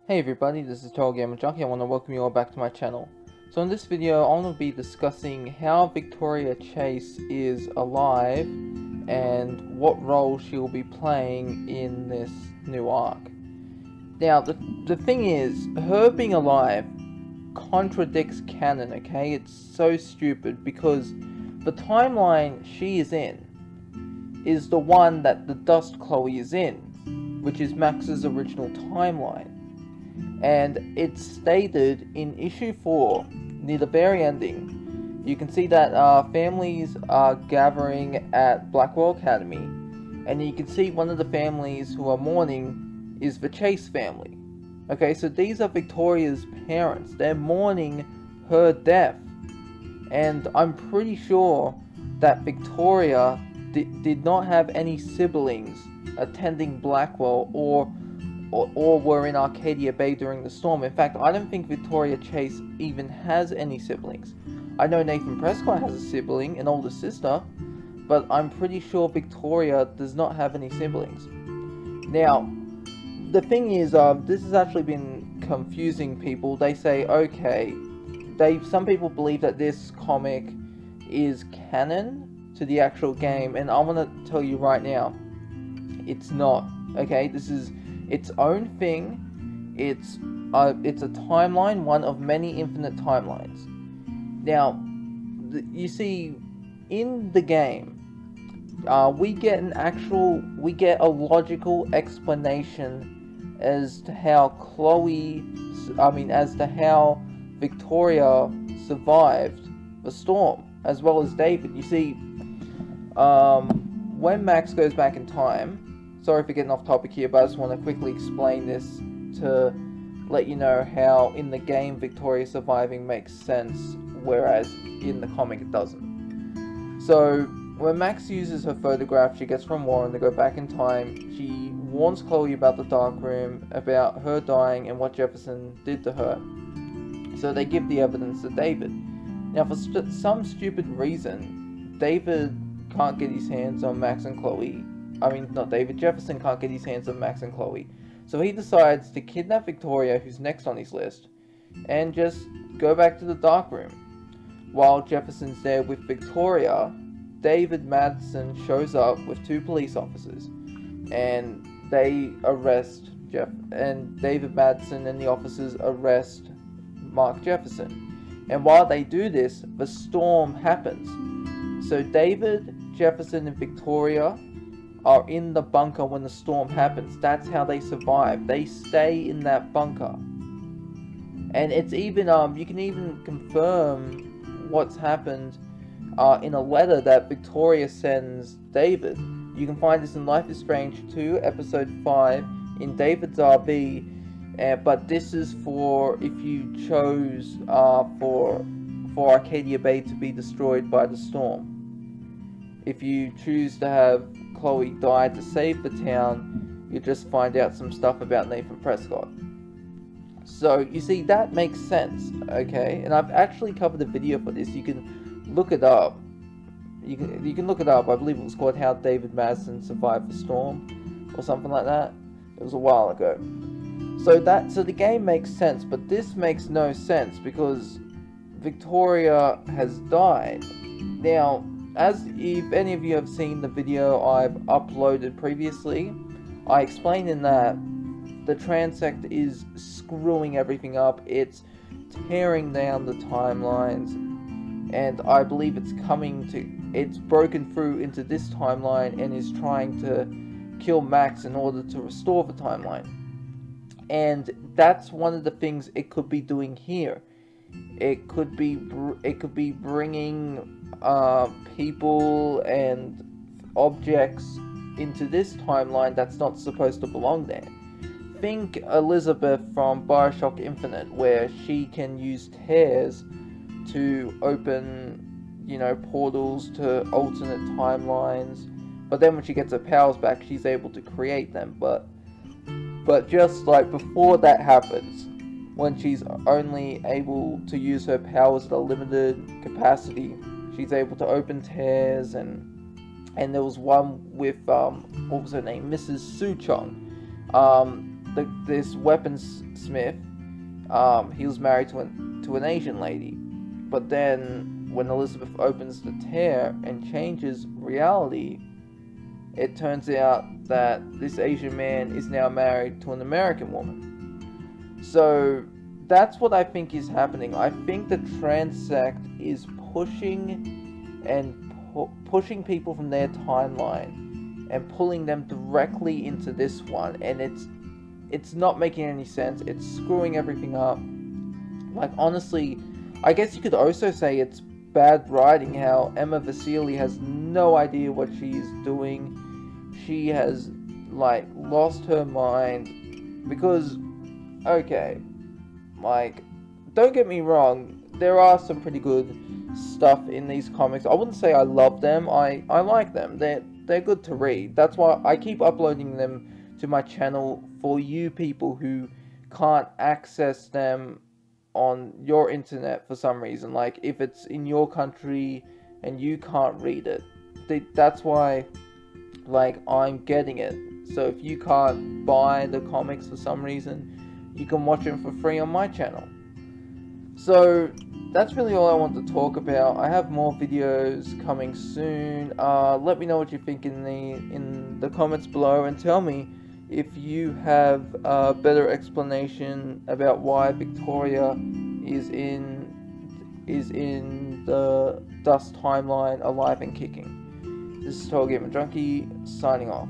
Hey everybody, this is TotalGamerJunkie. I want to welcome you all back to my channel. So in this video, I want to be discussing how Victoria Chase is alive and what role she will be playing in this new arc. Now, the thing is, her being alive contradicts canon, okay? It's so stupid because the timeline she is in is the one that the Dust Chloe is in, which is Max's original timeline. And it's stated in issue 4, near the very ending, you can see that families are gathering at Blackwell Academy, and you can see one of the families who are mourning is the Chase family. Okay, so these are Victoria's parents. They're mourning her death, and I'm pretty sure that Victoria did not have any siblings attending Blackwell or were in Arcadia Bay during the storm. In fact, I don't think Victoria Chase even has any siblings. I know Nathan Prescott has a sibling, an older sister, but I'm pretty sure Victoria does not have any siblings. Now, the thing is, this has actually been confusing people. They say, okay, some people believe that this comic is canon to the actual game, and I want to tell you right now, it's not. Okay, this is its own thing. It's a timeline, one of many infinite timelines. Now, you see, in the game, we get a logical explanation as to how as to how Victoria survived the storm, as well as David. You see, when Max goes back in time. Sorry for getting off topic here, but I just want to quickly explain this to let you know how in the game Victoria surviving makes sense, whereas in the comic it doesn't. So, when Max uses her photograph she gets from Warren to go back in time, she warns Chloe about the dark room, about her dying and what Jefferson did to her. So they give the evidence to David. Now, for some stupid reason, David can't get his hands on Max and Chloe. Jefferson can't get his hands on Max and Chloe. So he decides to kidnap Victoria, who's next on his list, and just go back to the dark room. While Jefferson's there with Victoria, David Madsen shows up with 2 police officers, and they arrest David Madsen and the officers arrest Mark Jefferson. And while they do this, the storm happens. So David, Jefferson, and Victoria are in the bunker when the storm happens. That's how they survive. They stay in that bunker. And it's even, you can even confirm what's happened in a letter that Victoria sends David. You can find this in Life is Strange 2, episode 5, in David's RV, but this is for if you chose for Arcadia Bay to be destroyed by the storm. If you choose to have Chloe died to save the town, you just find out some stuff about Nathan Prescott. So, you see, that makes sense, okay? And I've actually covered a video for this. You can look it up. You can look it up. I believe it was called How David Madsen Survived the Storm, or something like that. It was a while ago. So the game makes sense, but this makes no sense because Victoria has died. Now, as if any of you have seen the video I've uploaded previously, I explained in that the transect is screwing everything up. It's tearing down the timelines, and I believe it's broken through into this timeline and is trying to kill Max in order to restore the timeline. And that's one of the things it could be doing here. It could be bringing people and objects into this timeline that's not supposed to belong there. Think Elizabeth from Bioshock Infinite, where she can use tears to open, portals to alternate timelines. But then when she gets her powers back, she's able to create them. But just like before that happens, when she's only able to use her powers at a limited capacity, she's able to open tears, and there was one with, what was her name? Mrs. Suchong. this weaponsmith, he was married to an Asian lady, but then when Elizabeth opens the tear and changes reality, it turns out that this Asian man is now married to an American woman. So that's what I think is happening. I think the trans sect is pushing people from their timeline and pulling them directly into this one, and it's not making any sense. It's screwing everything up. Like, honestly, I guess you could also say it's bad writing how Emma Vasili has no idea what she's doing. She has, like, lost her mind because, okay, like, don't get me wrong, there are some pretty good stuff in these comics. I wouldn't say I love them. I like them. They're good to read. That's why I keep uploading them to my channel for you people who can't access them on your internet for some reason. Like, if it's in your country and you can't read it, that's why, like, I'm getting it. So if you can't buy the comics for some reason, you can watch them for free on my channel. So that's really all I want to talk about. I have more videos coming soon. Let me know what you think in the comments below, and tell me if you have a better explanation about why Victoria is in the Dust timeline alive and kicking. This is TotalGamerJunkie signing off.